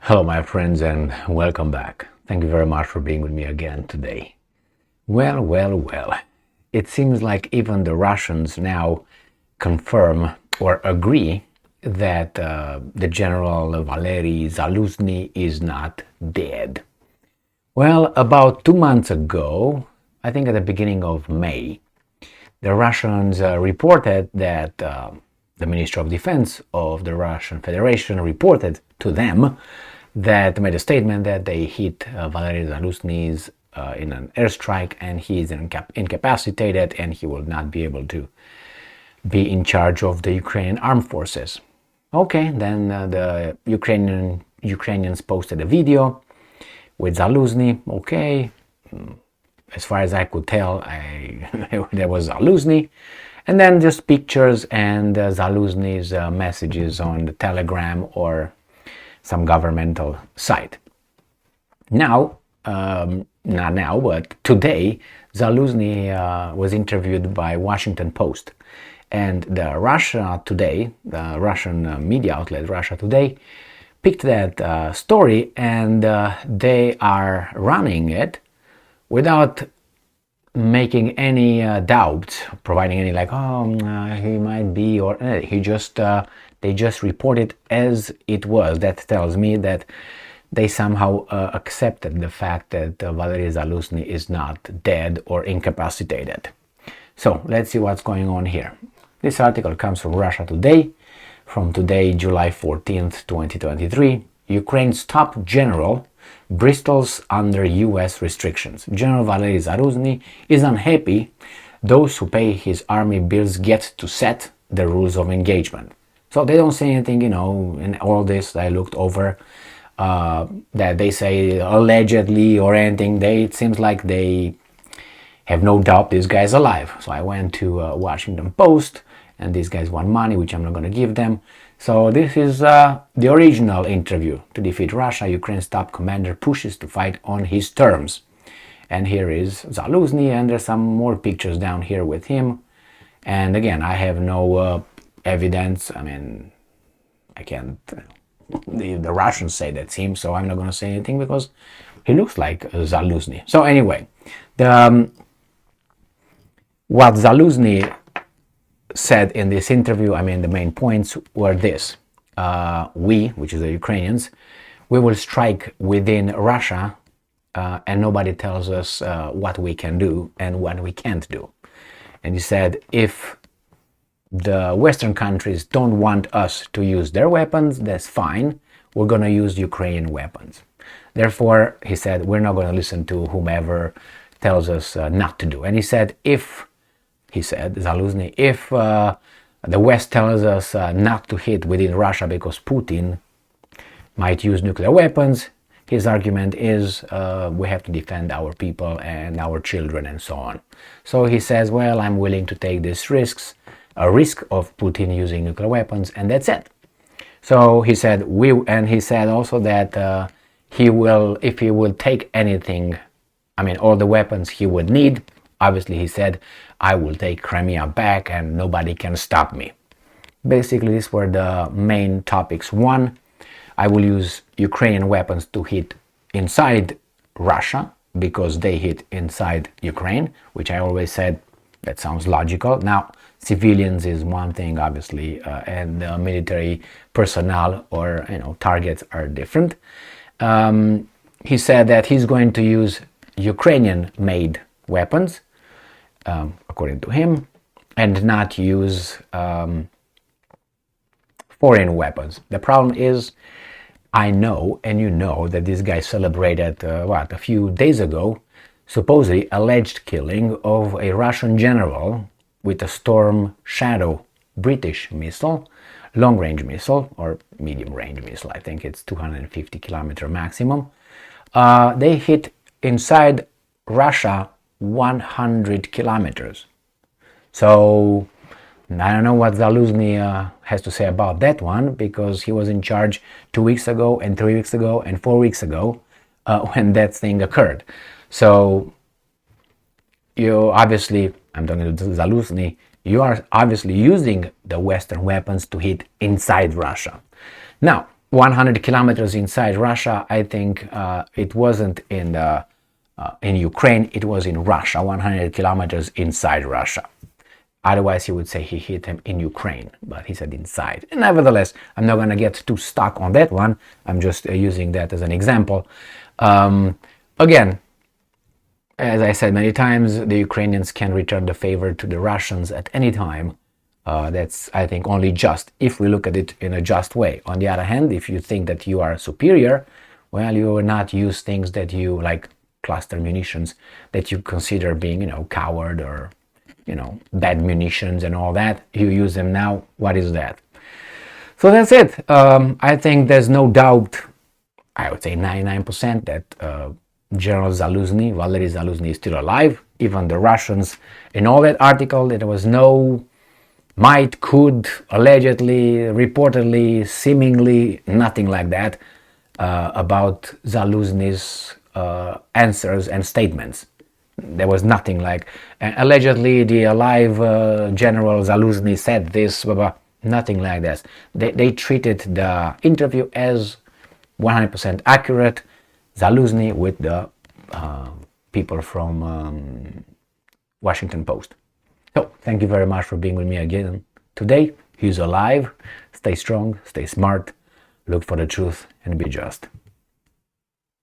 Hello, my friends, and welcome back. Thank you very much for being with me again today. Well. It seems like even the Russians now confirm or agree that the General Valery Zaluzhny is not dead. Well, about 2 months ago, I think at the beginning of May, the Russians reported that the Minister of Defense of the Russian Federation reported to them that made a statement that they hit Valery Zaluzhny's in an airstrike and he is incapacitated and he will not be able to be in charge of the Ukrainian armed forces. Okay, then the Ukrainians posted a video with Zaluzhny. Okay, as far as I could tell, there was Zaluzhny, and then just pictures and Zaluzhny's messages on the Telegram or some governmental site. Now, not now, but today, Zaluzhny was interviewed by Washington Post, and the Russia Today, the Russian media outlet Russia Today, picked that story and they are running it without making any doubts, providing any he might be, or they just report it as it was. That tells me that they somehow accepted the fact that Valery Zaluzhny is not dead or incapacitated. So let's see what's going on here. This article comes from Russia Today, from today, July 14th, 2023. Ukraine's top general bristles under US restrictions. General Valery Zaluzhny is unhappy those who pay his army bills get to set the rules of engagement. So they don't say anything, in all this I looked over, that they say allegedly or anything. It seems like they have no doubt this guy's alive. So I went to Washington Post, and these guys want money, which I'm not going to give them. So this is the original interview. To defeat Russia, Ukraine's top commander pushes to fight on his terms. And here is Zaluzhny, and there's some more pictures down here with him. And again, I have no evidence. I mean, I can't. The Russians say that's him, so I'm not going to say anything because he looks like Zaluzhny. So anyway, what Zaluzhny said in this interview, the main points were this. We, which is the Ukrainians, we will strike within Russia and nobody tells us what we can do and what we can't do. And he said, if the Western countries don't want us to use their weapons, that's fine. We're going to use Ukrainian weapons. Therefore, he said, we're not going to listen to whomever tells us not to do. And he said, Zaluzhny, if the West tells us not to hit within Russia because Putin might use nuclear weapons, his argument is we have to defend our people and our children and so on. So he says, well, I'm willing to take these risks, a risk of Putin using nuclear weapons, and that's it. So he said, and he said also that if he will take anything, all the weapons he would need, obviously he said, I will take Crimea back and nobody can stop me. Basically, these were the main topics. One, I will use Ukrainian weapons to hit inside Russia because they hit inside Ukraine, which I always said that sounds logical. Now, civilians is one thing, obviously, and military personnel or targets are different. He said that he's going to use Ukrainian-made weapons, according to him, and not use foreign weapons. The problem is, I know, and you know, that this guy celebrated, a few days ago, supposedly alleged killing of a Russian general with a Storm Shadow British missile, long-range missile, or medium-range missile. I think it's 250 kilometer maximum. They hit inside Russia 100 kilometers. So I don't know what Zaluzhny has to say about that one, because he was in charge 2 weeks ago and 3 weeks ago and 4 weeks ago when that thing occurred. So you obviously, I'm talking to Zaluzhny, you are obviously using the Western weapons to hit inside Russia. Now, 100 kilometers inside Russia. I think it wasn't in Ukraine, it was in Russia, 100 kilometers inside Russia. Otherwise, he would say he hit him in Ukraine, but he said inside. And nevertheless, I'm not going to get too stuck on that one. I'm just using that as an example. Again, as I said many times, the Ukrainians can return the favor to the Russians at any time. That's, I think, only just if we look at it in a just way. On the other hand, if you think that you are superior, well, you will not use things that you, like cluster munitions, that you consider being, coward or, bad munitions and all that. You use them now. What is that? So that's it. I think there's no doubt, I would say 99%, that General Zaluzhny, Valery Zaluzhny, is still alive. Even the Russians, in all that article, there was no might, could, allegedly, reportedly, seemingly, nothing like that about Zaluzhny's answers and statements. There was nothing like, allegedly the alive General Zaluzhny said this, blah, blah, nothing like this. They treated the interview as 100% accurate. Zaluzhny with the people from Washington Post. So, thank you very much for being with me again today. He's alive. Stay strong, stay smart, look for the truth, and be just.